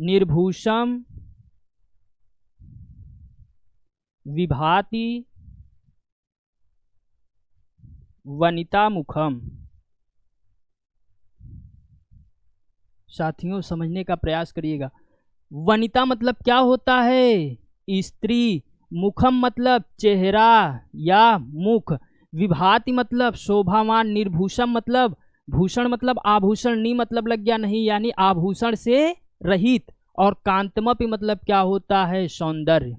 निर्भूषम विभाति वनिता मुखम। साथियों समझने का प्रयास करिएगा। वनिता मतलब क्या होता है? स्त्री। मुखम मतलब चेहरा या मुख। विभाति मतलब शोभावान। निर्भूषम मतलब भूषण मतलब आभूषण। नी मतलब लग गया नहीं, यानी आभूषण से रहित। और कांतमपि मतलब क्या होता है? सौंदर्य।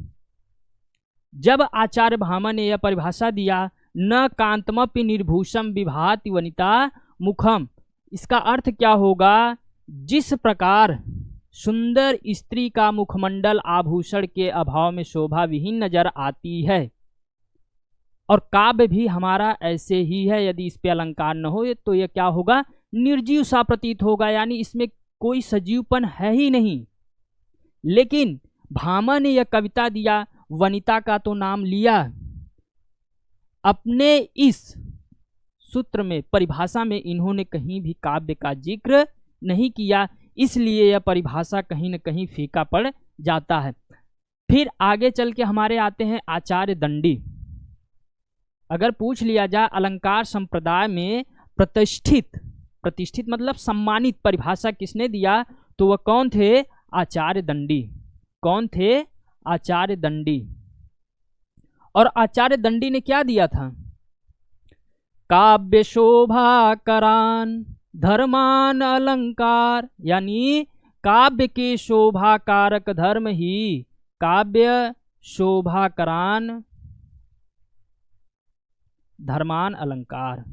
जब आचार्य भामा ने यह परिभाषा दिया, न कांतमपि निर्भूषम विभाति वनिता मुखम, इसका अर्थ क्या होगा? जिस प्रकार सुंदर स्त्री का मुखमंडल आभूषण के अभाव में शोभा विहीन नजर आती है, और काव्य भी हमारा ऐसे ही है। यदि इस पे अलंकार न हो तो यह क्या होगा? निर्जीव सा प्रतीत होगा, यानी इसमें कोई सजीवपन है ही नहीं। लेकिन भामा ने यह कविता दिया, वनिता का तो नाम लिया, अपने इस सूत्र में, परिभाषा में इन्होंने कहीं भी काव्य का जिक्र नहीं किया, इसलिए यह परिभाषा कहीं न कहीं फीका पड़ जाता है। फिर आगे चल के हमारे आते हैं आचार्य दंडी। अगर पूछ लिया जाए अलंकार संप्रदाय में प्रतिष्ठित मतलब सम्मानित परिभाषा किसने दिया, तो वह कौन थे? आचार्य दंडी। कौन थे? आचार्य दंडी। और आचार्य दंडी ने क्या दिया था? काव्य शोभा करान धर्मान अलंकार, यानी काव्य के शोभा कारक धर्म ही काव्य शोभा करान धर्मान अलंकार।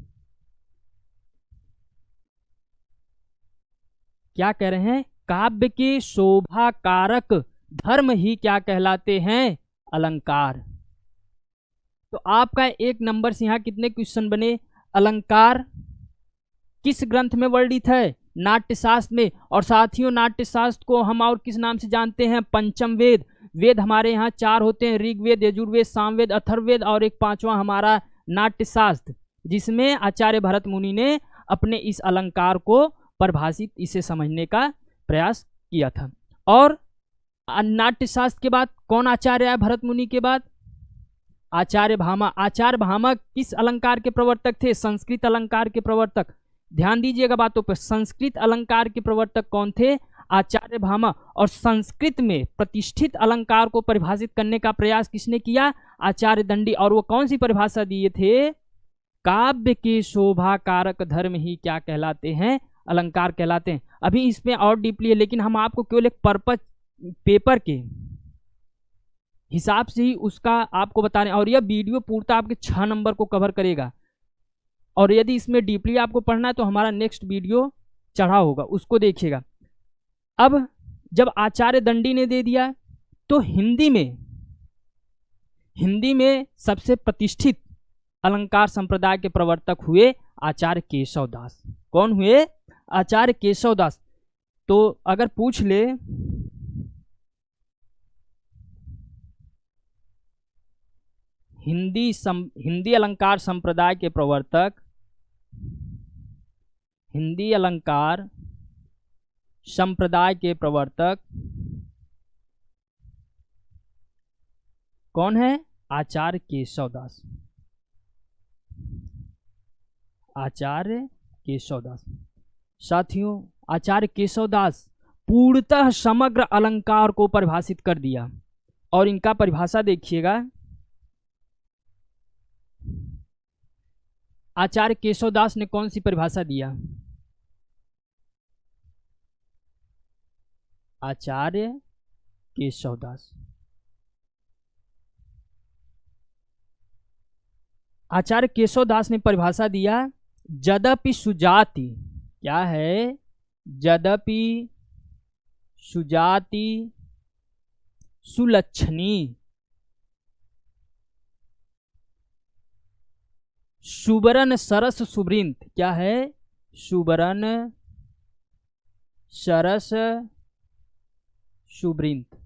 क्या कह रहे हैं? काव्य के शोभा कारक धर्म ही क्या कहलाते हैं? अलंकार। तो आपका 1 नंबर से यहाँ कितने क्वेश्चन बने? अलंकार किस ग्रंथ में वर्णित है? नाट्यशास्त्र में। और साथियों नाट्यशास्त्र को हम और किस नाम से जानते हैं? पंचम वेद। वेद हमारे यहाँ 4 होते हैं, ऋग्वेद, यजुर्वेद, सामवेद, अथर्ववेद, और एक 5वां हमारा नाट्यशास्त्र, जिसमें आचार्य भरत मुनि ने अपने इस अलंकार को परिभाषित, इसे समझने का प्रयास किया था। और नाट्यशास्त्र के बाद कौन आचार्य आया भरत मुनि के बाद? आचार्य भामा। आचार्य भामा किस अलंकार के प्रवर्तक थे? संस्कृत अलंकार के प्रवर्तक। ध्यान दीजिएगा बातों पर। संस्कृत अलंकार के प्रवर्तक कौन थे? आचार्य भामा। और संस्कृत में प्रतिष्ठित अलंकार को परिभाषित करने का प्रयास किसने किया? आचार्य दंडी। और वो कौन सी परिभाषा दिए थे? काव्य के शोभा कारक धर्म ही क्या कहलाते हैं? अलंकार कहलाते हैं। अभी इसमें और डीपली है, लेकिन हम आपको केवल एक पर्पज पेपर के हिसाब से ही उसका आपको बता रहे हैं। और यह वीडियो पूर्णतः आपके 6 नंबर को कवर करेगा। और यदि इसमें डीपली आपको पढ़ना है तो हमारा नेक्स्ट वीडियो चढ़ा होगा, उसको देखिएगा। अब जब आचार्य दंडी ने दे दिया, तो हिंदी में सबसे प्रतिष्ठित अलंकार संप्रदाय के प्रवर्तक हुए आचार्य केशव दास। कौन हुए? आचार्य केशव दास। तो अगर पूछ ले हिंदी अलंकार संप्रदाय के प्रवर्तक, हिंदी अलंकार संप्रदाय के प्रवर्तक कौन है? आचार्य केशव दास। आचार्य केशव दास। साथियों आचार्य केशव दास पूर्णतः समग्र अलंकार को परिभाषित कर दिया। और इनका परिभाषा देखिएगा। आचार्य केशव दास ने कौन सी परिभाषा दिया? आचार्य केशव दास। आचार्य केशव दास ने परिभाषा दिया, यद्यपि सुजाति, क्या है? यद्यपि सुजाति सुलक्षणी सुबरन सरस सुवृंत, क्या है? सुबरन सरस सुवृंत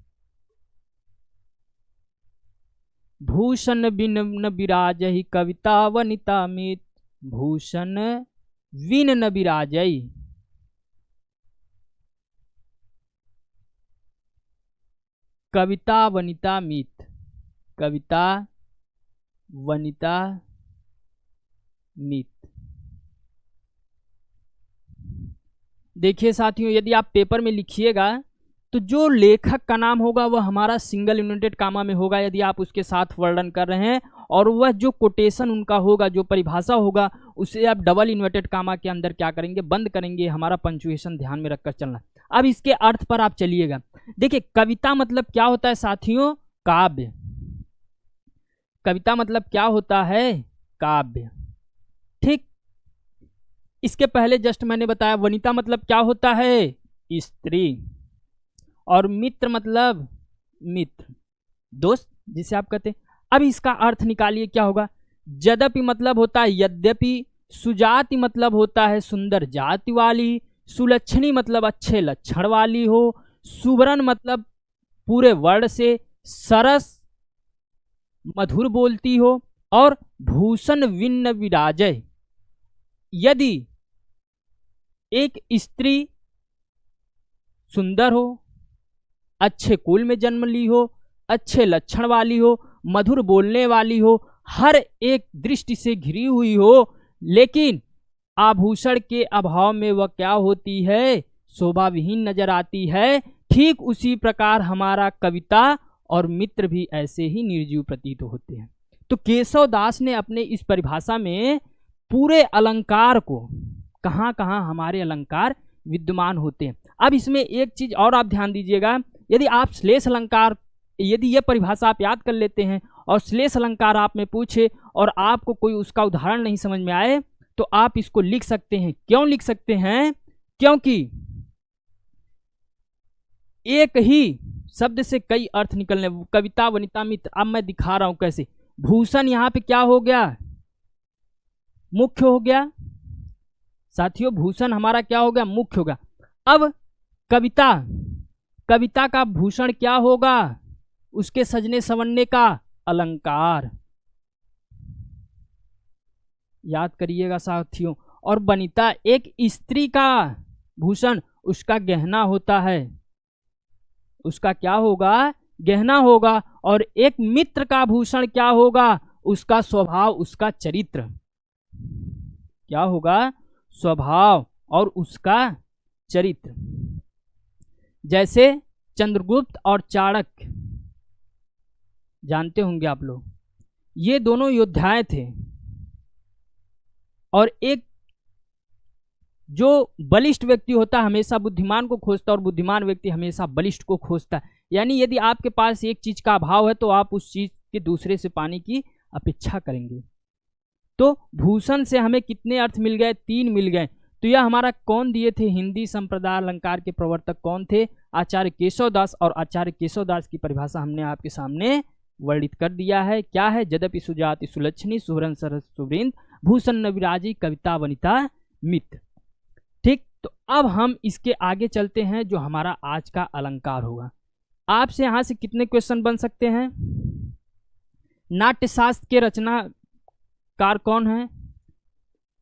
भूषण बिन न विराजहि कविता वनिता मित, भूषण विन न विराजहि। कविता वनिता मित, कविता वनिता मित। देखिए साथियों, यदि आप पेपर में लिखिएगा तो जो लेखक का नाम होगा वह हमारा सिंगल इन्वर्टेड कामा में होगा यदि आप उसके साथ वर्णन कर रहे हैं, और वह जो कोटेशन उनका होगा, जो परिभाषा होगा, उसे आप डबल इन्वर्टेड कामा के अंदर क्या करेंगे, बंद करेंगे। हमारा पंक्चुएशन ध्यान में रखकर चलना। अब इसके अर्थ पर आप चलिएगा। देखिए कविता मतलब क्या होता है साथियों, काव्य। कविता मतलब क्या होता है, काव्य। ठीक, इसके पहले जस्ट मैंने बताया वनिता मतलब क्या होता है, स्त्री, और मित्र मतलब मित्र, दोस्त जिसे आप कहते हैं। अब इसका अर्थ निकालिए क्या होगा। यद्यपि मतलब होता है यद्यपि, सुजाति मतलब होता है सुंदर जाति वाली, सुलक्षणी मतलब अच्छे लक्षण वाली हो, सुवर्ण मतलब पूरे वर्ण से, सरस मधुर बोलती हो, और भूषण विन्न विराजय। यदि एक स्त्री सुंदर हो, अच्छे कुल में जन्म ली हो, अच्छे लक्षण वाली हो, मधुर बोलने वाली हो, हर एक दृष्टि से घिरी हुई हो, लेकिन आभूषण के अभाव में वह क्या होती है, शोभा विहीन नजर आती है। ठीक उसी प्रकार हमारा कविता और मित्र भी ऐसे ही निर्जीव प्रतीत होते हैं। तो केशव दास ने अपने इस परिभाषा में पूरे अलंकार को, कहाँ कहाँ हमारे अलंकार विद्यमान होते हैं। अब इसमें एक चीज और आप ध्यान दीजिएगा, यदि आप श्लेष अलंकार, यदि यह परिभाषा आप याद कर लेते हैं और श्लेष अलंकार आप में पूछे और आपको कोई उसका उदाहरण नहीं समझ में आए, तो आप इसको लिख सकते हैं। क्यों लिख सकते हैं, क्योंकि एक ही शब्द से कई अर्थ निकलने। कविता वनिता मित्र, अब मैं दिखा रहा हूं कैसे। भूषण यहां पे क्या हो गया, मुख्य हो गया साथियों, भूषण हमारा क्या हो गया, मुख्य होगा। अब कविता, कविता का भूषण क्या होगा, उसके सजने संवरने का अलंकार, याद करिएगा साथियों। और वनिता एक स्त्री का भूषण, उसका गहना होता है, उसका क्या होगा, गहना होगा। और एक मित्र का भूषण क्या होगा, उसका स्वभाव, उसका चरित्र, क्या होगा, स्वभाव और उसका चरित्र। जैसे चंद्रगुप्त और चाणक्य, जानते होंगे आप लोग, ये दोनों योद्धाएं थे, और एक जो बलिष्ठ व्यक्ति होता है हमेशा बुद्धिमान को खोजता है, और बुद्धिमान व्यक्ति हमेशा बलिष्ठ को खोजता है। यानी यदि आपके पास एक चीज का अभाव है तो आप उस चीज के दूसरे से पाने की अपेक्षा करेंगे। तो भूषण से हमें कितने अर्थ मिल गए, 3 मिल गए। तो यह हमारा कौन दिए थे, हिंदी संप्रदाय अलंकार के प्रवर्तक कौन थे, आचार्य केशव दास। और आचार्य केशव दास की परिभाषा हमने आपके सामने वर्णित कर दिया है। क्या है, यद्यपि सुजाति सुलक्षणी, सुवर्ण सरस सुवृंद, भूषण न विराजी, कविता वनिता मित्र। ठीक, तो अब हम इसके आगे चलते हैं, जो हमारा आज का अलंकार होगा। आपसे यहां से कितने क्वेश्चन बन सकते हैं। नाट्यशास्त्र के रचनाकार कौन है,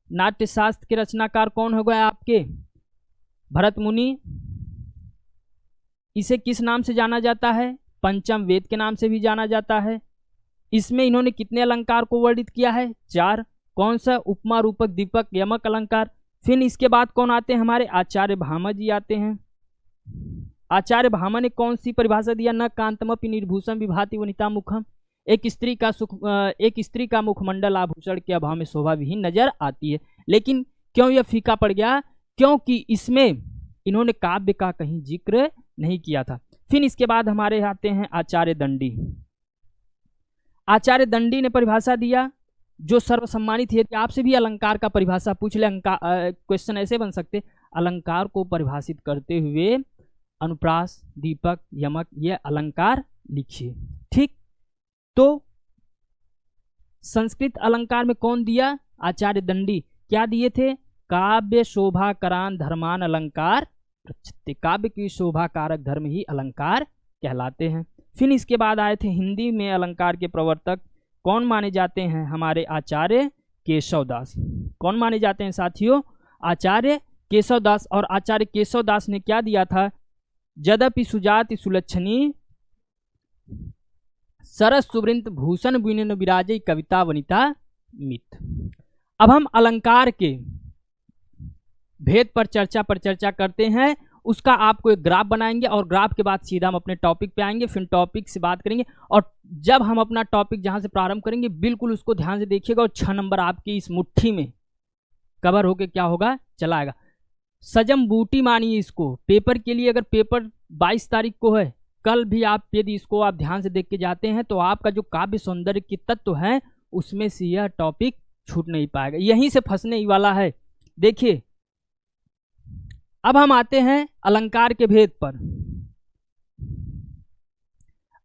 नाट्यशास्त्र के रचनाकार कौन हो गए आपके, भरत मुनि। इसे किस नाम से जाना जाता है, पंचम वेद के नाम से भी जाना जाता है। इसमें इन्होंने कितने अलंकार को वर्णित किया है, 4। कौन सा, उपमा रूपक दीपक यमक अलंकार। फिर इसके बाद कौन आते हैं, हमारे आचार्य भामा जी आते हैं। आचार्य भामा ने कौन सी परिभाषा दिया, न कांतमपि निर्भूषण विभाति वनिता मुखम। एक स्त्री का मुखमंडल आभूषण के अभाव में शोभा विहीन नजर आती है। लेकिन क्यों यह फीका पड़ गया, क्योंकि इसमें इन्होंने काव्य का कहीं जिक्र नहीं किया था। फिर इसके बाद हमारे आते हैं आचार्य दंडी। आचार्य दंडी ने परिभाषा दिया जो सर्वसम्मानित है। आपसे भी अलंकार का परिभाषा पूछ ले, क्वेश्चन ऐसे बन सकते, अलंकार को परिभाषित करते हुए अनुप्रास, दीपक, यमक, ये अलंकार लिखिए। ठीक, तो संस्कृत अलंकार में कौन दिया, आचार्य दंडी। क्या दिए थे, काव्य शोभा करान धर्मान अलंकार प्रचित्ते। काव्य की शोभा कारक धर्म ही अलंकार कहलाते हैं। फिर इसके बाद आए थे हिंदी में अलंकार के प्रवर्तक कौन माने जाते हैं, हमारे आचार्य केशव दास। कौन माने जाते हैं साथियों, आचार्य केशव दास। और आचार्य केशव दास ने क्या दिया था, यद्यपि सुजाति सुलक्षणी, सरस सुवृंत भूषण विनन विराजय कविता वनिता मित। अब हम अलंकार के भेद पर चर्चा करते हैं। उसका आपको एक ग्राफ बनाएंगे और ग्राफ के बाद सीधा हम अपने टॉपिक पे आएंगे, फिर टॉपिक से बात करेंगे। और जब हम अपना टॉपिक जहां से प्रारंभ करेंगे बिल्कुल उसको ध्यान से देखिएगा और 6 नंबर आपकी इस मुट्ठी में कवर होके क्या होगा, चला आएगा। सजम बूटी मानिए इसको पेपर के लिए। अगर पेपर 22 तारीख को है, कल भी आप यदि इसको आप ध्यान से देख के जाते हैं तो आपका जो काव्य सौंदर्य की तत्व है उसमें से यह टॉपिक छूट नहीं पाएगा, यहीं से फंसने ही वाला है। देखिए अब हम आते हैं अलंकार के भेद पर।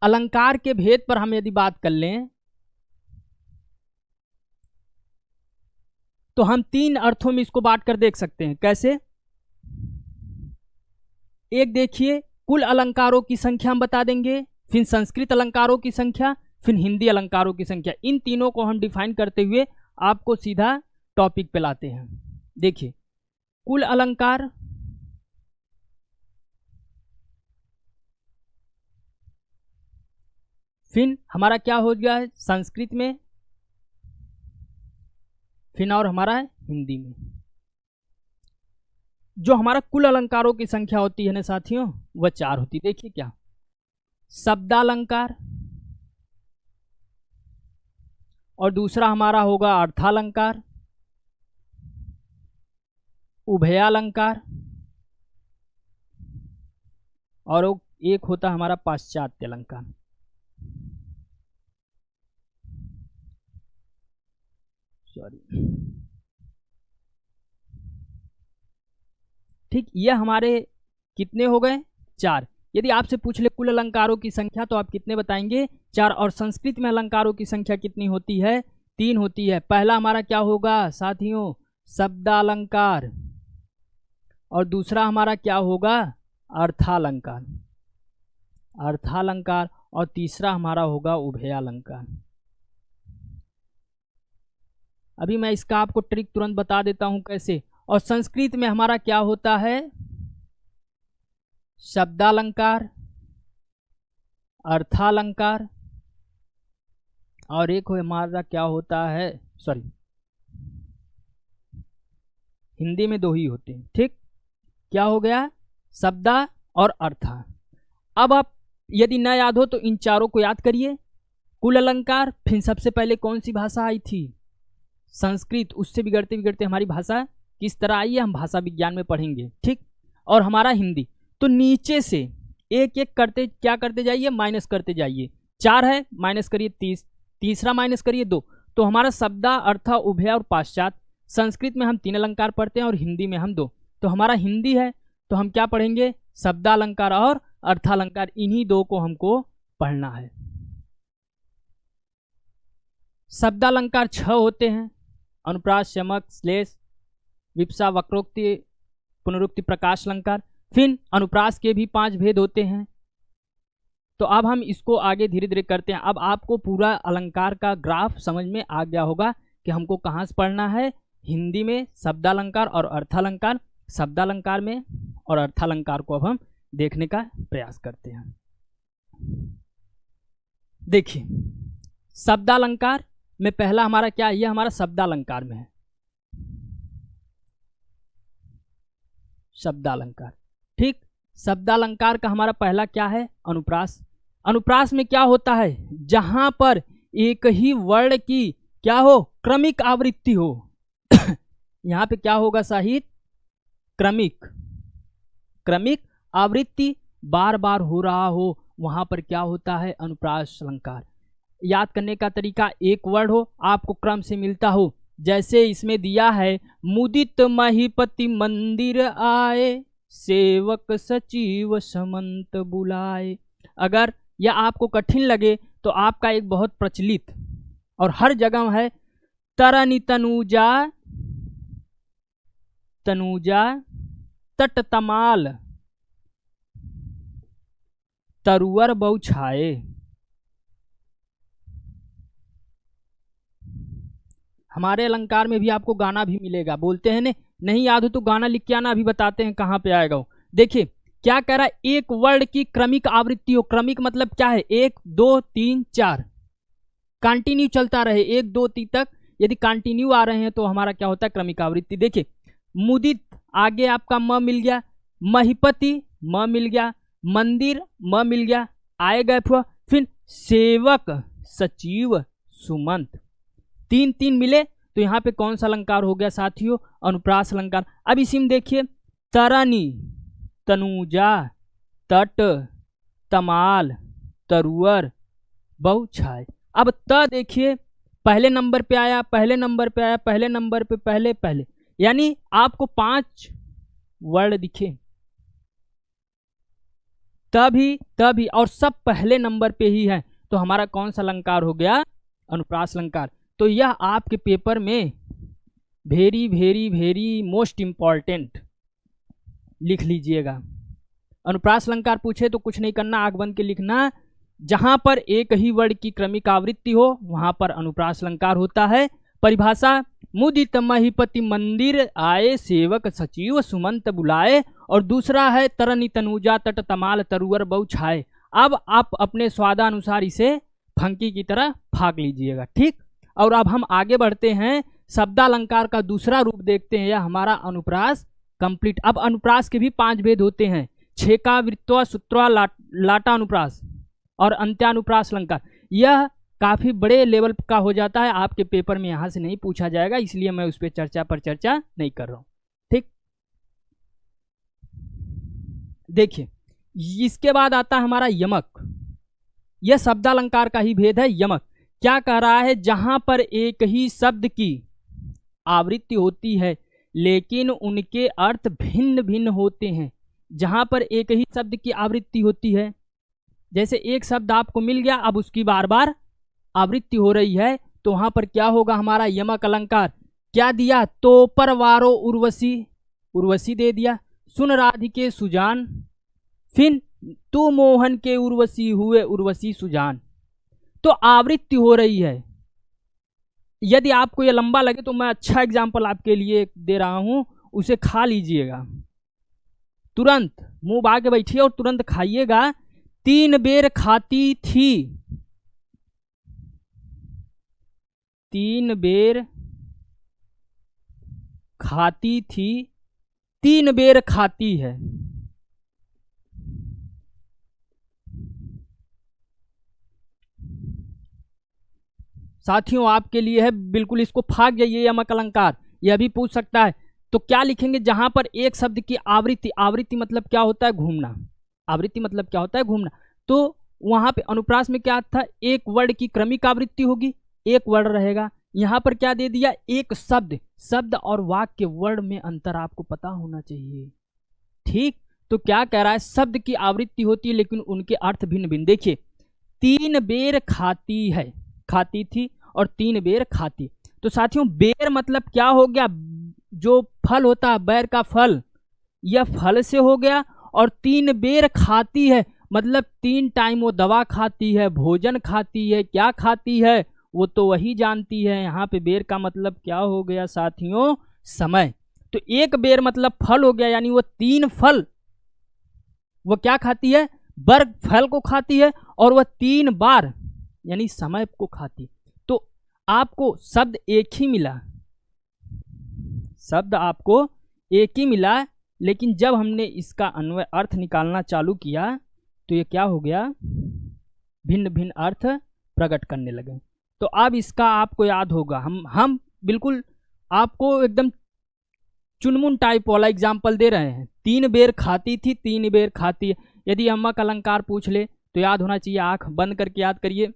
अलंकार के भेद पर हम यदि बात कर लें तो हम 3 अर्थों में इसको बांट कर देख सकते हैं। कैसे? एक देखिए कुल अलंकारों की संख्या हम बता देंगे, फिर संस्कृत अलंकारों की संख्या, फिर हिंदी अलंकारों की संख्या। इन तीनों को हम डिफाइन करते हुए आपको सीधा टॉपिक पे लाते हैं। देखिए कुल अलंकार, फिर हमारा क्या हो गया है संस्कृत में, फिर और हमारा हिंदी में। जो हमारा कुल अलंकारों की संख्या होती है ना साथियों, वह 4 होती। देखिए क्या, शब्दालंकार, और दूसरा हमारा होगा अर्थालंकार, उभयालंकार, और एक होता हमारा पाश्चात्य अलंकार। ठीक, यह हमारे कितने हो गए, 4। यदि आपसे पूछ ले कुल अलंकारों की संख्या तो आप कितने बताएंगे, 4। और संस्कृत में अलंकारों की संख्या कितनी होती है, 3 होती है। पहला हमारा क्या होगा साथियों, शब्दालंकार, और दूसरा हमारा क्या होगा, अर्थालंकार, और तीसरा हमारा होगा उभयालंकार। अभी मैं इसका आपको ट्रिक तुरंत बता देता हूं कैसे। और संस्कृत में हमारा क्या होता है, शब्दालंकार, अर्थालंकार, और एक हमारा क्या होता है, हिंदी में 2 ही होते हैं। ठीक, क्या हो गया, शब्दा और अर्था। अब आप यदि न याद हो तो इन चारों को याद करिए। कुल अलंकार, फिर सबसे पहले कौन सी भाषा आई थी, संस्कृत। उससे बिगड़ते बिगड़ते हमारी भाषा किस तरह आई है, हम भाषा विज्ञान में पढ़ेंगे। ठीक, और हमारा हिंदी। तो नीचे से एक एक करते क्या करते जाइए, माइनस करते जाइए। 4 है, माइनस करिए 30, तीसरा माइनस करिए 2। तो हमारा शब्दा, अर्थ, उभय और पाश्चात। संस्कृत में हम 3 अलंकार पढ़ते हैं और हिंदी में हम 2। तो हमारा हिंदी है तो हम क्या पढ़ेंगे, शब्दालंकार और अर्थालंकार। इन्हीं 2 को हमको पढ़ना है। शब्दालंकार 6 होते हैं, अनुप्रास, शमक, श्लेष, विप्सा, वक्रोक्ति, पुनरुक्ति, प्रकाश अलंकार। फिर अनुप्रास के भी 5 भेद होते हैं। तो अब हम इसको आगे धीरे धीरे करते हैं। अब आपको पूरा अलंकार का ग्राफ समझ में आ गया होगा कि हमको कहाँ से पढ़ना है। हिंदी में शब्दालंकार और अर्थालंकार, शब्दालंकार में और अर्थालंकार को अब हम देखने का प्रयास करते हैं। देखिए शब्दालंकार में पहला हमारा क्या है, यह हमारा शब्दालंकार में है, शब्दालंकार। ठीक, शब्दालंकार का हमारा पहला क्या है, अनुप्रास। अनुप्रास में क्या होता है, जहां पर एक ही वर्ण की क्या हो, क्रमिक आवृत्ति हो। यहां पे क्या होगा साहित्य, क्रमिक आवृत्ति बार बार हो रहा हो, वहां पर क्या होता है, अनुप्रास अलंकार। याद करने का तरीका, एक वर्ड हो, आपको क्रम से मिलता हो। जैसे इसमें दिया है, मुदित महीपति मंदिर आए, सेवक सचिव समंत बुलाए। अगर यह आपको कठिन लगे तो आपका एक बहुत प्रचलित और हर जगह है, तरनि तनुजा, तट तमाल, तरुअर बौछाए। हमारे अलंकार में भी आपको गाना भी मिलेगा, बोलते हैं ने, नहीं याद हो तो गाना लिख के आना, अभी बताते हैं कहाँ पे आएगा वो। देखिए क्या कह रहा है, एक वर्ड की क्रमिक आवृत्ति हो। क्रमिक मतलब क्या है, 1 2 3 4 कंटिन्यू चलता रहे 1 2 3 तक, यदि कंटिन्यू आ रहे हैं तो हमारा क्या होता है, क्रमिक आवृत्ति। देखिए मुदित, आगे आपका म मिल गया, महिपति म मिल गया, मंदिर म मिल गया, आए गए फिर सेवक सचिव सुमंत, 3 3 मिले तो यहाँ पे कौन सा अलंकार हो गया साथियों, अनुप्रास अलंकार। अब इसी में देखिए तरनी, तनुजा, तट, तमाल, तरुअर, बहुछाय। अब त देखिए पहले नंबर पे आया, पहले नंबर पे आया, पहले नंबर पे पहले पहले, यानी आपको 5 वर्ड दिखे तभी और सब पहले नंबर पे ही है, तो हमारा कौन सा अलंकार हो गया, अनुप्रास अलंकार। तो यह आपके पेपर में very very very most important लिख लीजिएगा। अनुप्रास अलंकार पूछे तो कुछ नहीं करना, आंख बंद के लिखना, जहां पर एक ही वर्ड की क्रमिक आवृत्ति हो वहां पर अनुप्रास अलंकार होता है। परिभाषा, मुदित महिपति मंदिर आए, सेवक सचिव सुमंत बुलाए, और दूसरा है तरनी तनुजा तट तमाल तरुअर बहुछाए। अब आप अपने स्वादानुसार इसे फंकी की तरह फाक लीजिएगा, ठीक। और अब हम आगे बढ़ते हैं, शब्दालंकार का दूसरा रूप देखते हैं, यह हमारा अनुप्रास कंप्लीट। अब अनुप्रास के भी 5 भेद होते हैं, छेका, वृत्वा, सूत्रा, लाटा अनुप्रास और अंत्यानुप्रास अलंकार। यह काफ़ी बड़े लेवल का हो जाता है, आपके पेपर में यहाँ से नहीं पूछा जाएगा, इसलिए मैं उस पर चर्चा नहीं कर रहा हूँ, ठीक। देखिए इसके बाद आता है हमारा यमक। यह शब्दालंकार का ही भेद है। यमक क्या कह रहा है, जहां पर एक ही शब्द की आवृत्ति होती है लेकिन उनके अर्थ भिन्न भिन्न होते हैं। जहां पर एक ही शब्द की आवृत्ति होती है, जैसे एक शब्द आपको मिल गया, अब उसकी बार बार आवृत्ति हो रही है, तो वहां पर क्या होगा हमारा यमक अलंकार। क्या दिया, तो परवारो उर्वशी, उर्वशी दे दिया, सुन राधिके सुजान, फिर तू मोहन के उर्वशी हुए उर्वशी सुजान। तो आवृत्ति हो रही है। यदि आपको ये लंबा लगे तो मैं अच्छा एग्जाम्पल आपके लिए दे रहा हूं, उसे खा लीजिएगा, तुरंत मुंह बांध के बैठिए और तुरंत खाइएगा। 3 बेर खाती थी, 3 बेर खाती थी, 3 बेर खाती है। साथियों आपके लिए है, बिल्कुल इसको फाक जाइए यमक अलंकार, यह भी पूछ सकता है। तो क्या लिखेंगे, जहां पर एक शब्द की आवृत्ति, आवृत्ति मतलब क्या होता है, घूमना, आवृत्ति मतलब क्या होता है, घूमना। तो वहां पे अनुप्रास में क्या था, एक वर्ड की क्रमिक आवृत्ति होगी, एक वर्ड रहेगा। यहां पर क्या दे दिया, एक शब्द, शब्द और वाक्य वर्ड में अंतर आपको पता होना चाहिए, ठीक। तो क्या कह रहा है, शब्द की आवृत्ति होती है लेकिन उनके अर्थ भिन्न भिन्न। देखिए 3 बेर खाती है, खाती थी, और 3 बेर खाती। तो साथियों बेर मतलब क्या हो गया, जो फल होता है बैर का फल, यह फल से हो गया। और 3 बेर खाती है मतलब 3 टाइम वो दवा खाती है, भोजन खाती है, क्या खाती है वो तो वही जानती है। यहाँ पे बेर का मतलब क्या हो गया साथियों, समय। तो एक बेर मतलब फल हो गया, यानी वो 3 फल वो क्या खाती है, वर्ग फल को खाती है, और वह 3 बार यानी समय को खाती। तो आपको शब्द एक ही मिला, शब्द आपको एक ही मिला, लेकिन जब हमने इसका अन्वय अर्थ निकालना चालू किया तो ये क्या हो गया, भिन्न भिन्न अर्थ प्रकट करने लगे। तो अब इसका आपको याद होगा, हम बिल्कुल आपको एकदम चुनमुन टाइप वाला एग्जाम्पल दे रहे हैं। 3 बेर खाती थी, 3 बेर खाती है। यदि यमक अलंकार पूछ ले तो याद होना चाहिए, आंख बंद करके याद करिए,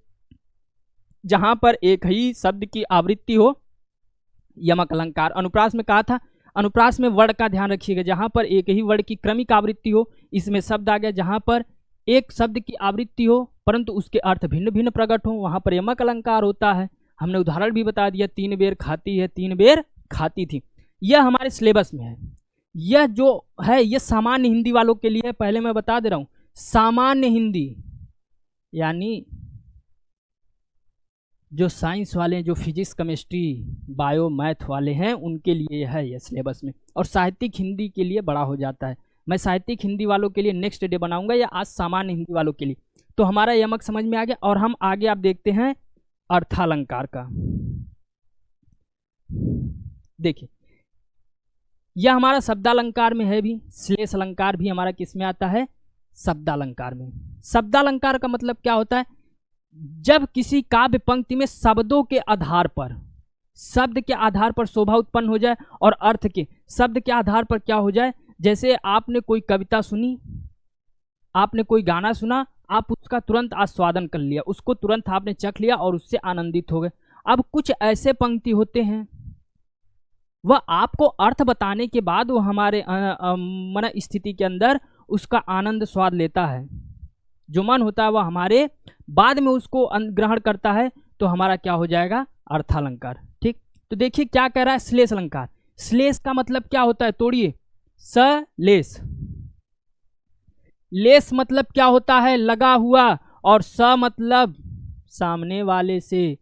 जहां पर एक ही शब्द की आवृत्ति हो यमक अलंकार। अनुप्रास में कहा था, अनुप्रास में वर्ड का ध्यान रखिएगा, जहां पर एक ही वर्ड की क्रमिक आवृत्ति हो, इसमें शब्द आ गया। जहां पर एक शब्द की आवृत्ति हो परंतु उसके अर्थ भिन्न भिन्न प्रकट हो, वहां पर यमक अलंकार होता है। हमने उदाहरण भी बता दिया, 3 बेर खाती है, 3 बेर खाती थी। यह हमारे सिलेबस में है। यह जो है ये सामान्य हिंदी वालों के लिए, पहले मैं बता दे रहा हूं, सामान्य हिंदी यानी जो साइंस वाले, जो फिजिक्स केमिस्ट्री बायो मैथ वाले हैं उनके लिए है यह सिलेबस में, और साहित्यिक हिंदी के लिए बड़ा हो जाता है। मैं साहित्यिक हिंदी वालों के लिए नेक्स्ट डे बनाऊंगा या आज सामान्य हिंदी वालों के लिए। तो हमारा यमक समझ में आ गया। और हम आगे आप देखते हैं अर्थालंकार का। देखिए यह हमारा शब्दालंकार में है भी, श्लेष अलंकार भी हमारा किस में आता है, शब्दालंकार में। शब्दालंकार का मतलब क्या होता है, जब किसी काव्य पंक्ति में शब्दों के आधार पर, शब्द के आधार पर शोभा उत्पन्न हो जाए और अर्थ के, शब्द के आधार पर क्या हो जाए, जैसे आपने कोई कविता सुनी, आपने कोई गाना सुना, आप उसका तुरंत आस्वादन कर लिया, उसको तुरंत आपने चख लिया और उससे आनंदित हो गए। अब कुछ ऐसे पंक्ति होते हैं वह आपको अर्थ बताने के बाद वो हमारे मन स्थिति के अंदर उसका आनंद स्वाद लेता है, जो मन होता है वह हमारे बाद में उसको ग्रहण करता है, तो हमारा क्या हो जाएगा, अर्थालंकार। ठीक, तो देखिए क्या कह रहा है, श्लेष अलंकार। श्लेष का मतलब क्या होता है, तोड़िए, सलेस। लेस मतलब क्या होता है, लगा हुआ, और स मतलब सामने वाले से,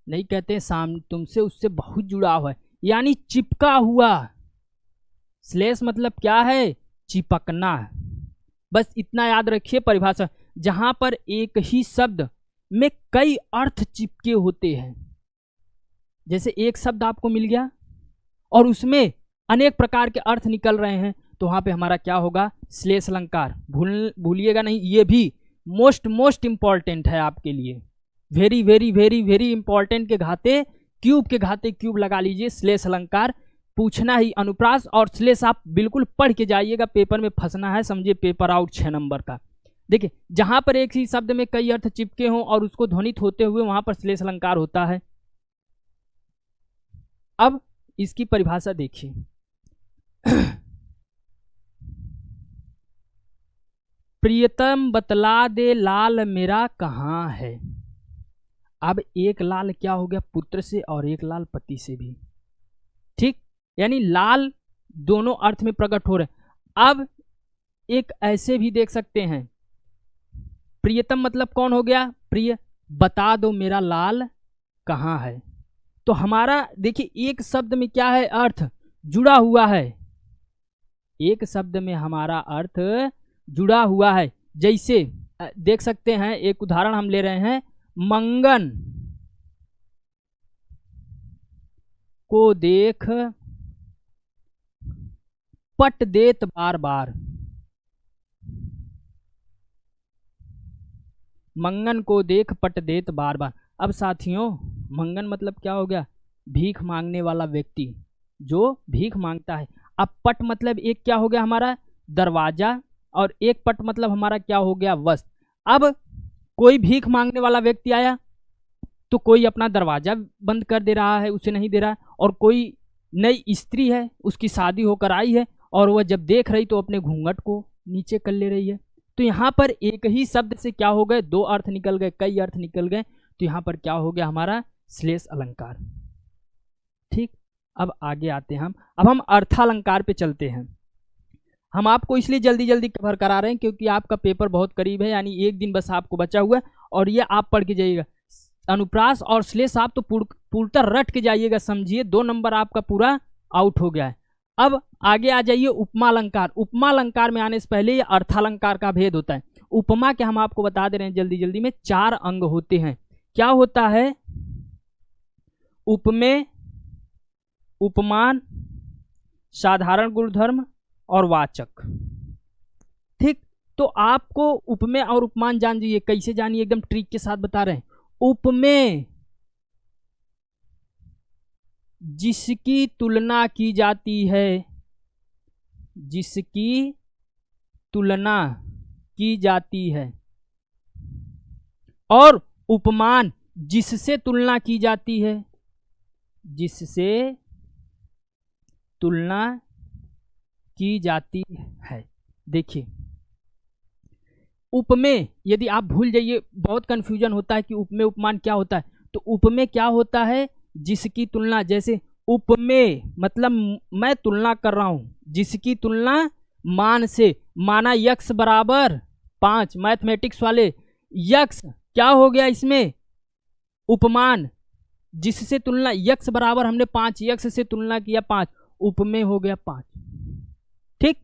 नहीं कहते तुमसे उससे बहुत जुड़ा हुआ है, यानी चिपका हुआ। श्लेष मतलब क्या है, चिपकना। बस इतना याद रखिए परिभाषा, जहां पर एक ही शब्द में कई अर्थ चिपके होते हैं। जैसे एक शब्द आपको मिल गया और उसमें अनेक प्रकार के अर्थ निकल रहे हैं, तो वहां पे हमारा क्या होगा, श्लेष अलंकार। भूलिएगा नहीं, ये भी मोस्ट इंपॉर्टेंट है आपके लिए, very very very very important के घाते क्यूब लगा लीजिए। श्लेष अलंकार पूछना ही, अनुप्रास और श्लेष आप बिल्कुल पढ़ के जाइएगा, पेपर में फंसना है, समझिए पेपर आउट 6 नंबर का। देखिए जहां पर एक ही शब्द में कई अर्थ चिपके हों और उसको ध्वनित होते हुए, वहां पर श्लेष अलंकार होता है। अब इसकी परिभाषा देखिए, प्रियतम बतला दे लाल मेरा कहाँ है। अब एक लाल क्या हो गया, पुत्र से, और एक लाल पति से भी। ठीक, यानी लाल दोनों अर्थ में प्रकट हो रहे। अब एक ऐसे भी देख सकते हैं, प्रियतम मतलब कौन हो गया, प्रिय, बता दो मेरा लाल कहाँ है। तो हमारा देखिए एक शब्द में क्या है, अर्थ जुड़ा हुआ है, एक शब्द में हमारा अर्थ जुड़ा हुआ है। जैसे देख सकते हैं, एक उदाहरण हम ले रहे हैं, मंगन को देख पट देत बार बार। मंगन को देख पट देत बार बार। अब साथियों, मंगन मतलब क्या हो गया, भीख मांगने वाला व्यक्ति जो भीख मांगता है। अब पट मतलब एक क्या हो गया हमारा, दरवाजा, और एक पट मतलब हमारा क्या हो गया, वस्त्र। अब कोई भीख मांगने वाला व्यक्ति आया तो कोई अपना दरवाजा बंद कर दे रहा है, उसे नहीं दे रहा है, और कोई नई स्त्री है, उसकी शादी होकर आई है, और वह जब देख रही तो अपने घूंघट को नीचे कर ले रही है। तो यहाँ पर एक ही शब्द से क्या हो गए, दो अर्थ निकल गए, कई अर्थ निकल गए। तो यहाँ पर क्या हो गया हमारा, श्लेष अलंकार। ठीक, अब आगे आते हैं हम। अब हम अर्थालंकार पे चलते हैं। हम आपको इसलिए जल्दी जल्दी कवर करा रहे हैं क्योंकि आपका पेपर बहुत करीब है, यानी एक दिन बस आपको बचा हुआ है, और ये आप पढ़ के जाइएगा। अनुप्रास और श्लेष आप तो पूर्णतः रट के जाइएगा, समझिए 2 नंबर आपका पूरा आउट हो गया है। अब आगे आ जाइए उपमा अलंकार। उपमा अलंकार में आने से पहले ये अर्थालंकार का भेद होता है। उपमा के हम आपको बता दे रहे हैं जल्दी जल्दी में, 4 अंग होते हैं। क्या होता है, उपमेय, उपमान, साधारण गुणधर्म और वाचक। ठीक, तो आपको उपमेय और उपमान जान जाइए, कैसे जानिए, एकदम ट्रिक के साथ बता रहे हैं। उपमेय जिसकी तुलना की जाती है, जिसकी तुलना की जाती है, और उपमान जिससे तुलना की जाती है, जिससे तुलना की जाती है। देखिए उपमेय, यदि आप भूल जाइए, बहुत कंफ्यूजन होता है कि उपमेय उपमान क्या होता है। तो उपमेय क्या होता है, जिसकी तुलना, जैसे उपमेय मतलब मैं तुलना कर रहा हूं, जिसकी तुलना मान से, माना यक्स बराबर 5, मैथमेटिक्स वाले, यक्स क्या हो गया इसमें, उपमान, जिससे तुलना, यक्स बराबर हमने 5, यक्स से तुलना किया 5, उपमेय हो गया 5। ठीक,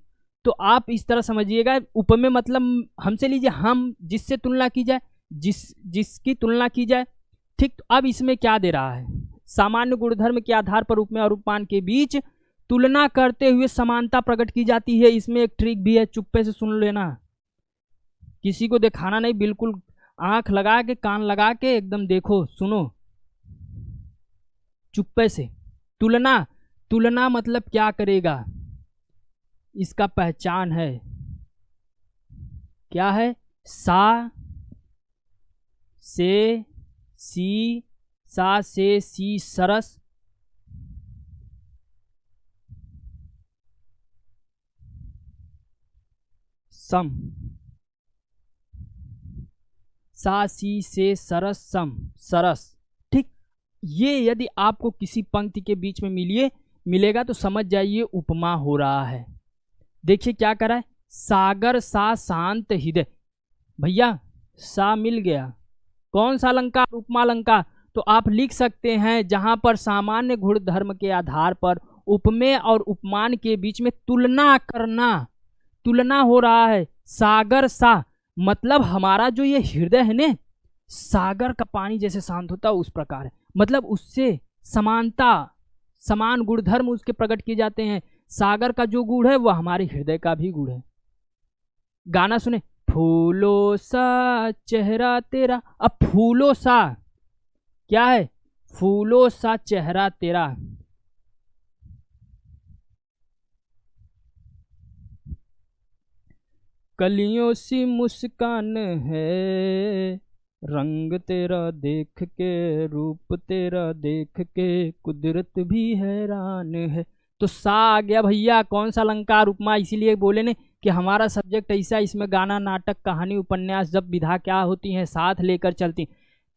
तो आप इस तरह समझिएगा, उपमेय मतलब हमसे लीजिए, हम जिससे तुलना की जाए, जिसकी तुलना की जाए, ठीक। तो अब इसमें क्या दे रहा है, सामान्य गुणधर्म के आधार पर उपमेय और उपमान के बीच तुलना करते हुए समानता प्रकट की जाती है। इसमें एक ट्रिक भी है, चुप्पे से सुन लेना, किसी को दिखाना नहीं, बिल्कुल आंख लगा के कान लगा के एकदम देखो सुनो चुप्पे से। तुलना मतलब क्या करेगा, इसका पहचान है, क्या है, सा से सी, सा से सी सरस, सम, सा सी से सरस सम सरस, ठीक। ये यदि आपको किसी पंक्ति के बीच में मिलेगा तो समझ जाइए उपमा हो रहा है। देखिए क्या कर रहा है, सागर सा शांत हृदय, भैया सा मिल गया, कौन सा अलंकार, उपमा अलंकार। तो आप लिख सकते हैं जहां पर सामान्य गुणधर्म के आधार पर उपमेय और उपमान के बीच में तुलना हो रहा है। सागर सा मतलब हमारा जो ये हृदय है ने, सागर का पानी जैसे शांत होता है उस प्रकार है, मतलब उससे समान गुणधर्म उसके प्रकट किए जाते हैं। सागर का जो गुण है वह हमारे हृदय का भी गुण है। गाना सुने, फूलों सा चेहरा तेरा। अब फूलों सा क्या है, फूलों सा चेहरा तेरा, कलियों सी मुस्कान है, रंग तेरा देख के, रूप तेरा देख के, कुदरत भी हैरान है। तो सा आ गया भैया, कौन सा अलंकार, उपमा। इसीलिए बोले ने कि हमारा सब्जेक्ट ऐसा, इसमें गाना, नाटक, कहानी, उपन्यास, जब विधा क्या होती हैं साथ लेकर चलती।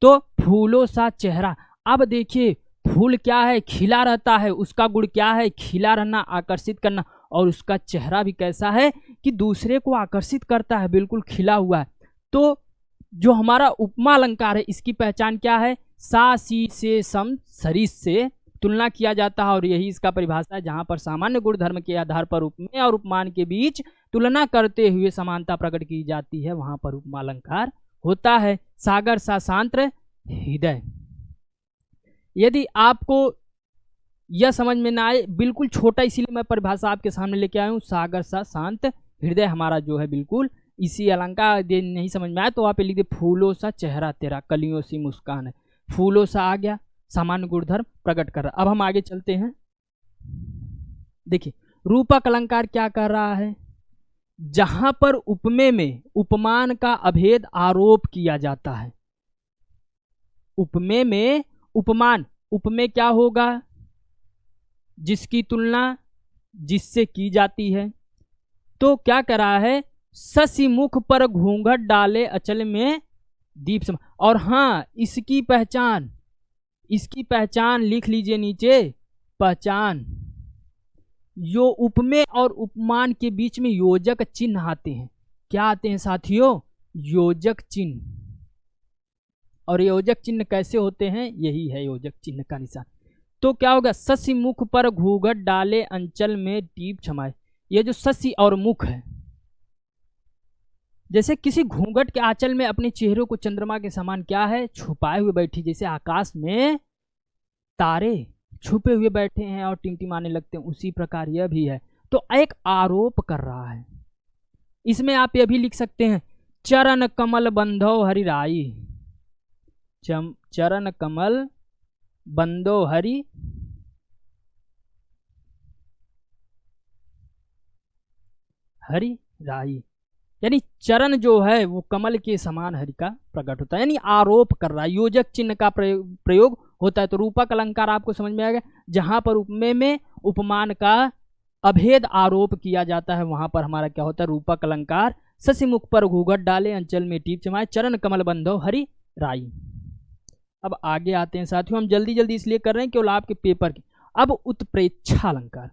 तो फूलों सा चेहरा, अब देखिए फूल क्या है, खिला रहता है, उसका गुण क्या है, खिला रहना, आकर्षित करना, और उसका चेहरा भी कैसा है कि दूसरे को आकर्षित करता है, बिल्कुल खिला हुआ है। तो जो हमारा उपमा अलंकार है इसकी पहचान क्या है, सा सी से सम सरिस से तुलना किया जाता है, और यही इसका परिभाषा है। जहां पर सामान्य गुणधर्म के आधार पर उपमेय और उपमान के बीच तुलना करते हुए समानता प्रकट की जाती है, वहां पर उपमा अलंकार होता है। सागर सा शांत हृदय, यदि आपको यह समझ में ना आए, बिल्कुल छोटा, इसीलिए मैं परिभाषा आपके सामने लेके आया हूँ। सागर सा शांत हृदय हमारा जो है बिल्कुल इसी अलंकार। नहीं समझ में आया तो आप लिख दे, फूलों सा चेहरा तेरा, कलियों सी मुस्कान है। फूलों सा आ गया, सामान्य गुणधर्म प्रकट कर रहा। अब हम आगे चलते हैं, देखिए रूपक अलंकार क्या कर रहा है, जहां पर उपमेय में उपमान का अभेद आरोप किया जाता है। उपमेय में उपमान, उपमेय क्या होगा, जिसकी तुलना जिससे की जाती है। तो क्या कर रहा है, शशि मुख पर घूंघट डाले अचल में दीप सम। और हाँ, इसकी पहचान लिख लीजिए नीचे, पहचान, यो उपमेय और उपमान के बीच में योजक चिन्ह आते हैं। क्या आते हैं साथियों, योजक चिन्ह। और योजक चिन्ह कैसे होते हैं, यही है योजक चिन्ह का निशान। तो क्या होगा, शशि मुख पर घूंघट डाले अंचल में दीप छमाए। ये जो शशि और मुख है, जैसे किसी घूंघट के आंचल में अपने चेहरे को चंद्रमा के समान क्या है, छुपाए हुए बैठी, जैसे आकाश में तारे छुपे हुए बैठे हैं और टिमटिमाने लगते हैं, उसी प्रकार यह भी है। तो एक आरोप कर रहा है। इसमें आप यह भी लिख सकते हैं, चरण कमल बंधो हरिराई, चरण कमल बंदो हरि राई, यानी चरण जो है वो कमल के समान हरि का प्रकट होता है, यानी आरोप कर रहा है। योजक चिन्ह का प्रयोग होता है। तो रूपक अलंकार आपको समझ में आ गया, जहां पर उपमेय में उपमान का अभेद आरोप किया जाता है, वहां पर हमारा क्या होता है, रूपक अलंकार। शशि मुख पर घूंघट डाले अंचल में टीप चमाए, चरण कमल बंधो हरि राई। अब आगे आते हैं साथियों, हम जल्दी जल्दी इसलिए कर रहे हैं केवल आपके पेपर के। अब उत्प्रेक्षा अलंकार,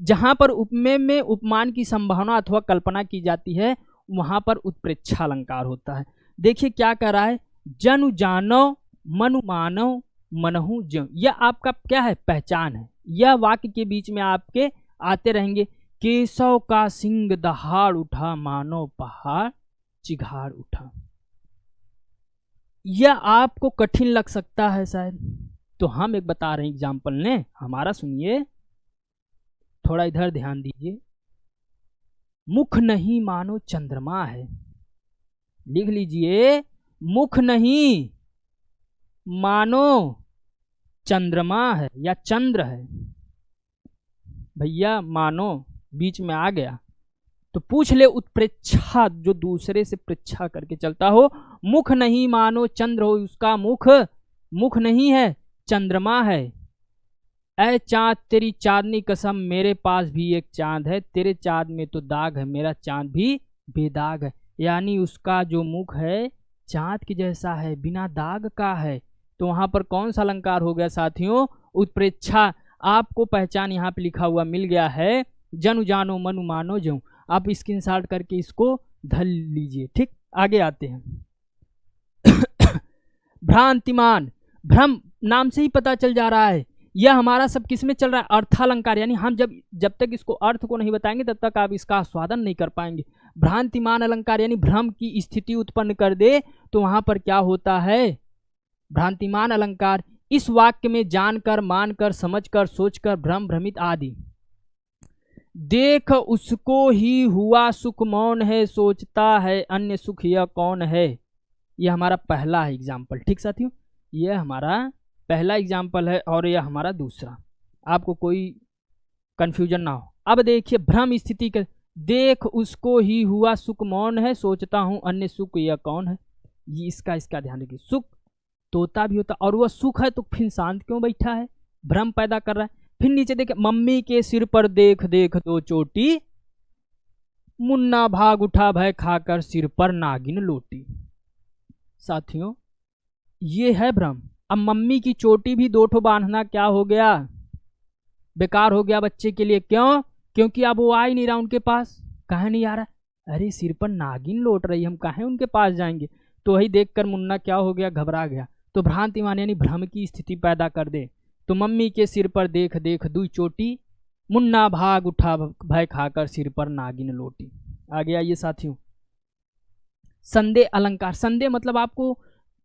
जहां पर उपमेय में उपमान की संभावना अथवा कल्पना की जाती है, वहां पर उत्प्रेक्षा अलंकार होता है। देखिए क्या कर रहा है, जनु जानो मनु मानो मनहु ज्यों, यह आपका क्या है, पहचान है। यह वाक्य के बीच में आपके आते रहेंगे केशव का सिंग दहाड़ उठा, मानो पहाड़ चिघाड़ उठा। यह आपको कठिन लग सकता है शायद, तो हम एक बता रहे हैं एग्जाम्पल ने, हमारा सुनिए, थोड़ा इधर ध्यान दीजिए। मुख नहीं मानो चंद्रमा है, लिख लीजिए, मुख नहीं मानो चंद्रमा है या चंद्र है। भैया मानो बीच में आ गया तो पूछ ले उत्प्रेक्षा, जो दूसरे से प्रेक्षा करके चलता हो। मुख नहीं मानो चंद्र हो, उसका मुख नहीं है, चंद्रमा है। ऐ चांद तेरी चांदनी कसम, मेरे पास भी एक चांद है, तेरे चांद में तो दाग है, मेरा चांद भी बेदाग है। यानी उसका जो मुख है चांद के जैसा है, बिना दाग का है। तो वहां पर कौन सा अलंकार हो गया साथियों? उत्प्रेक्षा। आपको पहचान यहाँ पे लिखा हुआ मिल गया है, जनु जानो मनु मानो जऊ। आप स्क्रीनशॉट करके इसको धर लीजिए। ठीक, आगे आते हैं। भ्रांतिमान, भ्रम नाम से ही पता चल जा रहा है, यह हमारा सब किस में चल रहा है? अर्थालंकार। यानी हम जब तक इसको अर्थ को नहीं बताएंगे तब तक आप इसका आस्वादन नहीं कर पाएंगे। भ्रांतिमान अलंकार यानी भ्रम की स्थिति उत्पन्न कर दे, तो वहां पर क्या होता है? भ्रांतिमान अलंकार। इस वाक्य में जानकर, मानकर, समझकर, सोचकर, भ्रम, भ्रमित आदि। देख उसको ही हुआ सुख मौन है, सोचता है अन्य सुख यह कौन है। यह हमारा पहला है एग्जाम्पल। ठीक साथियों, यह हमारा पहला एग्जाम्पल है और यह हमारा दूसरा, आपको कोई कंफ्यूजन ना हो। अब देखिए भ्रम स्थिति के, देख उसको ही हुआ सुख मौन है, सोचता हूं अन्य सुख यह कौन है। ये इसका ध्यान रखिए। सुख तोता भी होता और वह सुख है, तो फिर शांत क्यों बैठा है? भ्रम पैदा कर रहा है। फिर नीचे देखे, मम्मी के सिर पर देख देख दो चोटी, मुन्ना भाग उठा भय खाकर सिर पर नागिन लोटी। साथियों ये है भ्रम। अब मम्मी की चोटी भी 2 ठो बांधना क्या हो गया? बेकार हो गया बच्चे के लिए। क्यों? क्योंकि अब वो आ ही नहीं रहा उनके पास। कहाँ नहीं आ रहा? अरे सिर पर नागिन लौट रही, हम कहाँ उनके पास जाएंगे? तो वही देखकर मुन्ना क्या हो गया? घबरा गया। तो भ्रांतिमान यानी भ्रम की स्थिति पैदा कर दे। तो मम्मी के सिर पर देख देख दुई चोटी, मुन्ना भाग उठा भय खाकर सिर पर नागिन लोटी। आगे आइए साथियों। संदेह अलंकार। संदेह मतलब आपको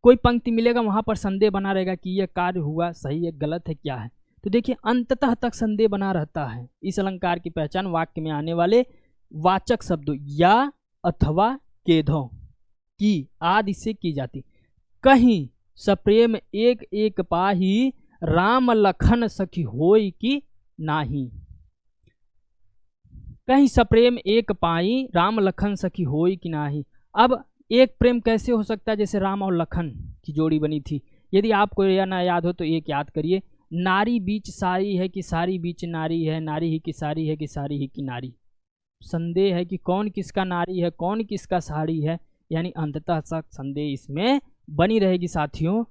कोई पंक्ति मिलेगा, वहां पर संदेह बना रहेगा कि यह कार्य हुआ सही है गलत है क्या है। तो देखिए अंततः तक संदेह बना रहता है। इस अलंकार की पहचान वाक्य में आने वाले वाचक शब्दों या अथवा केधों की आदि से की जाती। कहीं सप्रेम एक एक पाही, राम लखन सखी होई कि नाही। कहीं सप्रेम एक पाई, राम लखन सखी होई कि नाही। अब एक प्रेम कैसे हो सकता है? जैसे राम और लखन की जोड़ी बनी थी। यदि आपको यह ना याद हो तो एक याद करिए, नारी बीच सारी है कि सारी बीच नारी है, नारी ही की सारी है कि सारी ही की नारी। संदेह है कि कौन किसका नारी है, कौन किसका साड़ी है, यानी अंततः तक संदेह इसमें बनी रहेगी साथियों।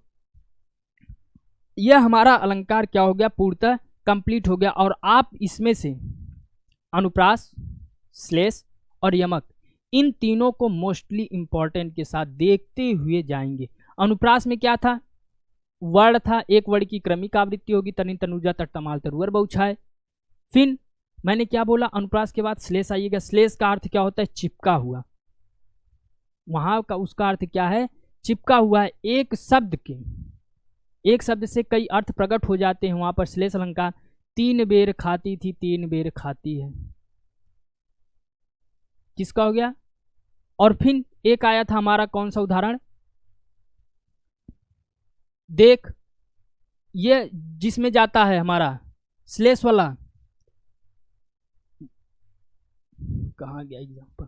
यह हमारा अलंकार क्या हो गया? पूर्णतः कंप्लीट हो गया। और आप इसमें से अनुप्रास, श्लेष और यमक, इन तीनों को मोस्टली इंपॉर्टेंट के साथ देखते हुए जाएंगे। अनुप्रास में क्या था? वर्ण था, एक वर्ण की क्रमिक आवृत्ति होगी, तनि तनुजा तटतमाल तरुवर बहुछाए। फिर मैंने क्या बोला? अनुप्रास के बाद श्लेष आइएगा। श्लेष का अर्थ क्या होता है? चिपका हुआ। वहां का उसका अर्थ क्या है? चिपका हुआ है। एक शब्द से कई अर्थ प्रकट हो जाते हैं। वहां पर श्लेष अलंकार। 3 बेर खाती थी, 3 बेर खाती है, किसका हो गया? और फिर एक आया था हमारा कौन सा उदाहरण? देख, ये जिसमें जाता है हमारा श्लेष वाला, कहाँ गया एग्जाम्पल?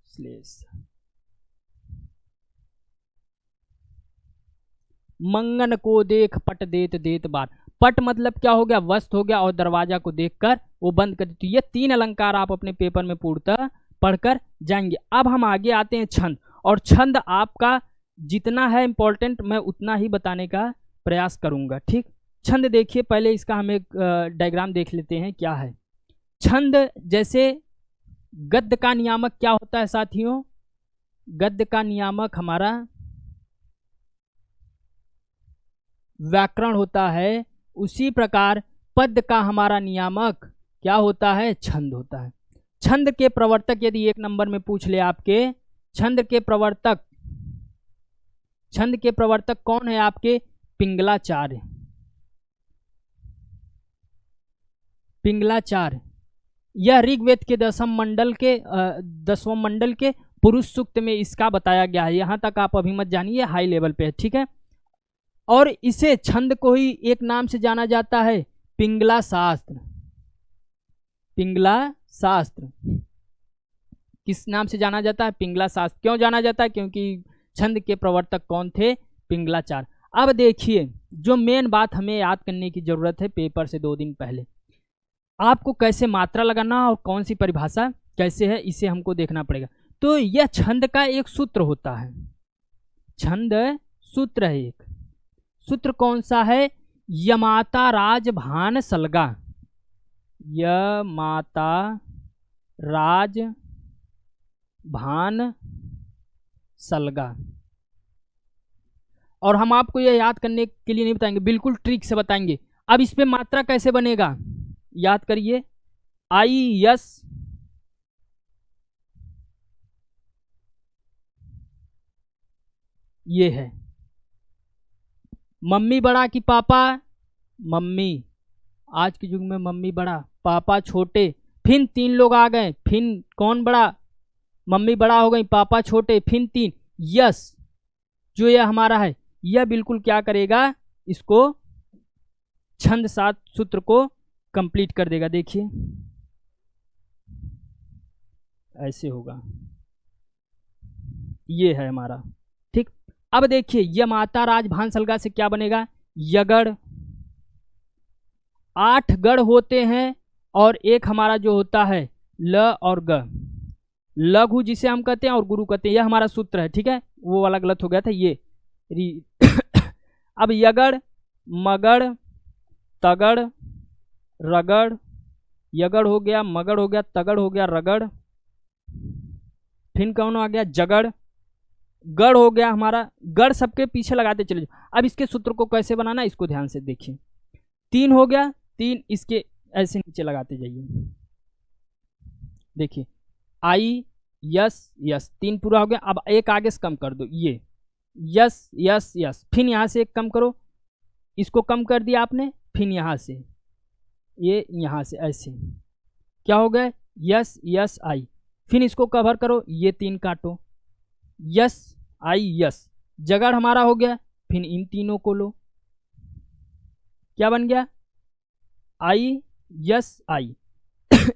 श्लेष मंगन को देख पट देत देत बार। पट मतलब क्या हो गया? वस्त्र हो गया, और दरवाजा को देखकर वो बंद कर देती। ये 3 अलंकार आप अपने पेपर में पूर्णतः पढ़कर जाएंगे। अब हम आगे आते हैं छंद। और छंद आपका जितना है इंपॉर्टेंट मैं उतना ही बताने का प्रयास करूंगा। ठीक, छंद देखिए, पहले इसका हम एक डायग्राम देख लेते हैं क्या है छंद। जैसे गद्य का नियामक क्या होता है साथियों? गद्य का नियामक हमारा व्याकरण होता है। उसी प्रकार पद का हमारा नियामक क्या होता है? छंद होता है। छंद के प्रवर्तक यदि एक नंबर में पूछ ले आपके, छंद के प्रवर्तक कौन है आपके? पिंगलाचार्य। पिंगलाचार्य यह ऋग्वेद के 10वें मंडल के पुरुष सूक्त में इसका बताया गया है। यहां तक आप अभी मत जानिए, हाई लेवल पे है, ठीक है। और इसे छंद को ही एक नाम से जाना जाता है, पिंगला शास्त्र। पिंगला शास्त्र किस नाम से जाना जाता है? पिंगला शास्त्र। क्यों जाना जाता है? क्योंकि छंद के प्रवर्तक कौन थे? पिंगलाचार्य। अब देखिए, जो मेन बात हमें याद करने की जरूरत है पेपर से 2 दिन पहले, आपको कैसे मात्रा लगाना और कौन सी परिभाषा कैसे है, इसे हमको देखना पड़ेगा। तो यह छंद का एक सूत्र होता है, छंद सूत्र है एक। सूत्र कौन सा है? यमाता राज भान सलगा। यमाता राज भान सलगा। और हम आपको यह याद करने के लिए नहीं बताएंगे, बिल्कुल ट्रिक से बताएंगे। अब इस पे मात्रा कैसे बनेगा, याद करिए। आई यस ये है। मम्मी बड़ा कि पापा? मम्मी। आज के युग में मम्मी बड़ा, पापा छोटे। फिर 3 लोग आ गए, फिर कौन बड़ा? मम्मी बड़ा हो गई, पापा छोटे, फिर 3। यस जो यह हमारा है, यह बिल्कुल क्या करेगा? इसको छंद सात सूत्र को कंप्लीट कर देगा। देखिए ऐसे होगा, ये है हमारा, ठीक। अब देखिए, यह माता राज भान सलगा से क्या बनेगा? यगड़। 8 गढ़ होते हैं और एक हमारा जो होता है ल और ग। लघु जिसे हम कहते हैं और गुरु कहते हैं, यह हमारा सूत्र है, ठीक है। वो वाला गलत हो गया था, ये अब यगड़, मगड़, तगड़, रगड़। यगड़ हो गया, मगड़ हो गया, तगड़ हो गया, रगड़। फिर कौन आ गया? जगड़। गढ़ हो गया हमारा, गढ़ सबके पीछे लगाते चले जाओ। अब इसके सूत्र को कैसे बनाना, इसको ध्यान से देखिए। 3 हो गया, 3 इसके ऐसे नीचे लगाते जाइए। देखिए आई यस यस, 3 पूरा हो गया। अब एक आगे से कम कर दो, ये यस यस यस। फिर यहाँ से एक कम करो, इसको कम कर दिया आपने। फिर यहाँ से ये, यहाँ से ऐसे, क्या हो गया? Yes yes I. फिर इसको कवर करो, ये 3 काटो, यस आई यस। जगड़ हमारा हो गया, फिर इन तीनों को लो, क्या बन गया? आई यस आई।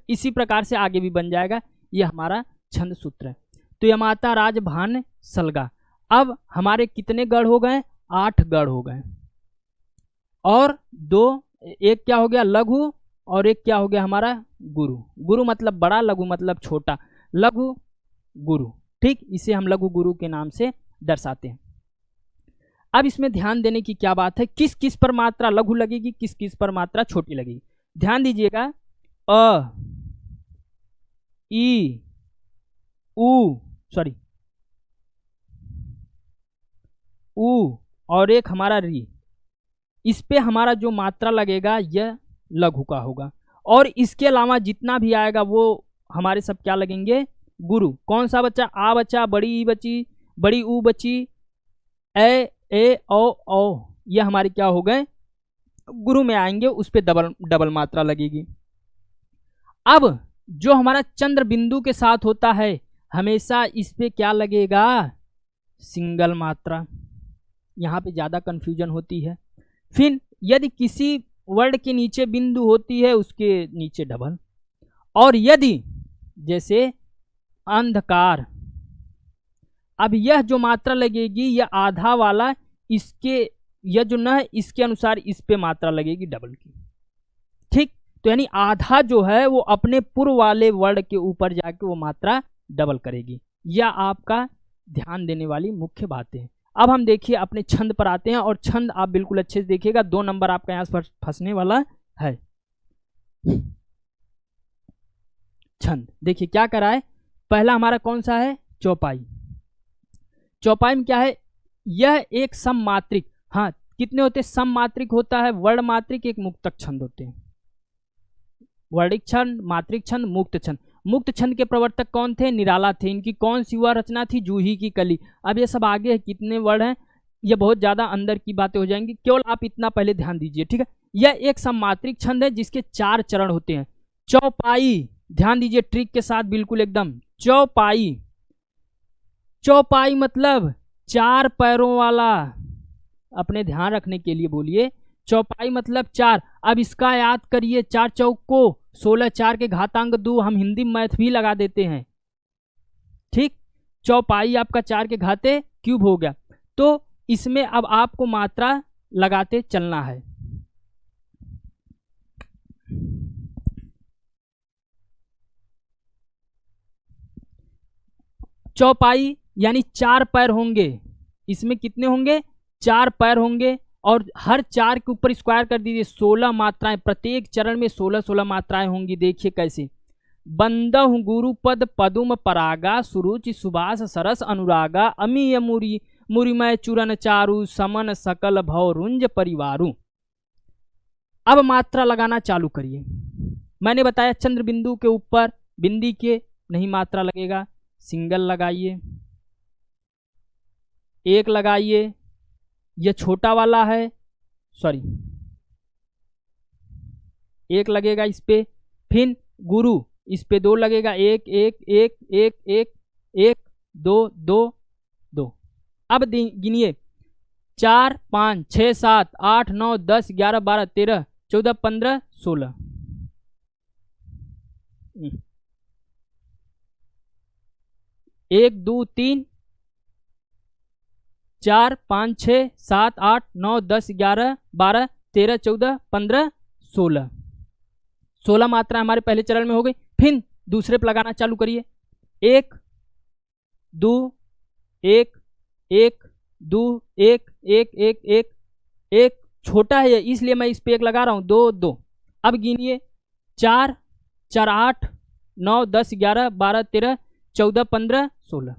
इसी प्रकार से आगे भी बन जाएगा। ये हमारा छंद सूत्र है। तो यमाता राज भान सलगा। अब हमारे कितने गढ़ हो गए? 8 गढ़ हो गए। और 2, एक क्या हो गया? लघु, और एक क्या हो गया हमारा? गुरु। गुरु मतलब बड़ा, लघु मतलब छोटा। लघु गुरु, ठीक। इसे हम लघु गुरु के नाम से दर्शाते हैं। अब इसमें ध्यान देने की क्या बात है, किस किस पर मात्रा लघु लगेगी, किस किस पर मात्रा छोटी लगेगी। ध्यान दीजिएगा, अ, ई, उ, सॉरी उ, और एक हमारा री, इस पे हमारा जो मात्रा लगेगा यह लघु का होगा। और इसके अलावा जितना भी आएगा वो हमारे सब क्या लगेंगे? गुरु। कौन सा बच्चा? आ बच्चा, बड़ी ई बची, बड़ी ऊ बची, ए ओ, ये हमारे क्या हो गए? गुरु में आएंगे, उस पे डबल मात्रा लगेगी। अब जो हमारा चंद्र बिंदु के साथ होता है, हमेशा इस पे क्या लगेगा? सिंगल मात्रा। यहाँ पे ज़्यादा कन्फ्यूजन होती है। फिर यदि किसी वर्ड के नीचे बिंदु होती है, उसके नीचे डबल। और यदि जैसे अंधकार, अब यह जो मात्रा लगेगी, यह आधा वाला, इसके यह जो न है, इसके अनुसार इस पे मात्रा लगेगी डबल की, ठीक। तो यानी आधा जो है वो अपने पूर्व वाले वर्ड के ऊपर जाके वो मात्रा डबल करेगी। यह आपका ध्यान देने वाली मुख्य बातें हैं। अब हम देखिए अपने छंद पर आते हैं, और छंद आप बिल्कुल अच्छे से देखिएगा, 2 नंबर आपका यहाँ पर फंसने वाला है। छंद देखिए क्या करा है। पहला हमारा कौन सा है? चौपाई। चौपाई में क्या है? यह एक सममात्रिक, हाँ कितने होते हैं? सममात्रिक होता है, वर्णमात्रिक, एक मुक्तक छंद होते हैं। वर्णिक छंद, मात्रिक छंद, मुक्त छंद। मुक्त छंद के प्रवर्तक कौन थे? निराला थे। इनकी कौन सी वह रचना थी? जूही की कली। अब ये सब आगे कितने वर्ड हैं, ये बहुत ज़्यादा अंदर की बातें हो जाएंगी, केवल आप इतना पहले ध्यान दीजिए, ठीक है। यह एक सम्मात्रिक छंद है जिसके 4 चरण होते हैं। चौपाई, ध्यान दीजिए ट्रिक के साथ बिल्कुल एकदम। चौपाई, चौपाई मतलब 4 पैरों वाला, अपने ध्यान रखने के लिए बोलिए। चौपाई मतलब 4। अब इसका याद करिए, 4 चौक को 16, 4 के घातांक 2, हम हिंदी मैथ भी लगा देते हैं, ठीक। चौपाई आपका 4 के घाते क्यूब हो गया। तो इसमें अब आपको मात्रा लगाते चलना है। चौपाई यानी 4 पैर होंगे, इसमें कितने होंगे? 4 पैर होंगे, और हर 4 के ऊपर स्क्वायर कर दीजिए। 16 मात्राएं, प्रत्येक चरण में 16-16 मात्राएं होंगी। देखिए कैसे। बंदहु गुरुपद पदुम परागा, सुरुचि सुभाष सरस अनुरागा, अमीय मुरी मुरिमय चूरन चारु, समन सकल भव रुंज परिवारु। अब मात्रा लगाना चालू करिए। मैंने बताया चंद्र बिंदु के ऊपर बिंदी के नहीं मात्रा लगेगा, सिंगल लगाइए, एक लगाइए, यह छोटा वाला है, सॉरी एक लगेगा इस पे, फिर गुरु इस पे 2 लगेगा, 1 1 1 1 1 1 2 2 2। अब गिनिए 4 5 6 7 8 9 10 11 12 13 14 15 16। 1 2 3 4 5 6 7 8 9 10 11 12 13 14 15 16। 16 मात्रा हमारे पहले चरण में हो गई। फिर दूसरे पे लगाना चालू करिए। 1 2 1 1 2 1 1 1 1 1, छोटा है इसलिए मैं इस पे 1 लगा रहा हूं, 2 2। अब गिनिए 4 4 8 9 10 11 12 13 14 15 16।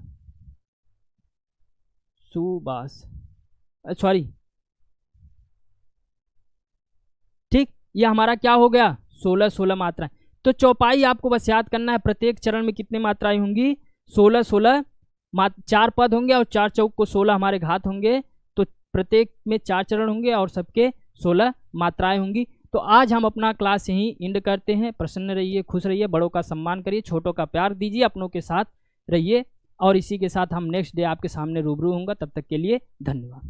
सुबास, सॉरी, ठीक, ये हमारा क्या हो गया? 16-16 मात्राएं। तो चौपाई आपको बस याद करना है, प्रत्येक चरण में कितने मात्राएं होंगी? 16-16 4 पद होंगे, और 4 चौक को 16 हमारे घात होंगे, तो प्रत्येक में 4 चरण होंगे और सबके 16 मात्राएं होंगी। तो आज हम अपना क्लास यहीं एंड करते हैं। प्रसन्न रहिए, खुश रहिए, बड़ों का सम्मान करिए, छोटों का प्यार दीजिए, अपनों के साथ रहिए, और इसी के साथ हम नेक्स्ट डे आपके सामने रूबरू होंगे। तब तक के लिए धन्यवाद।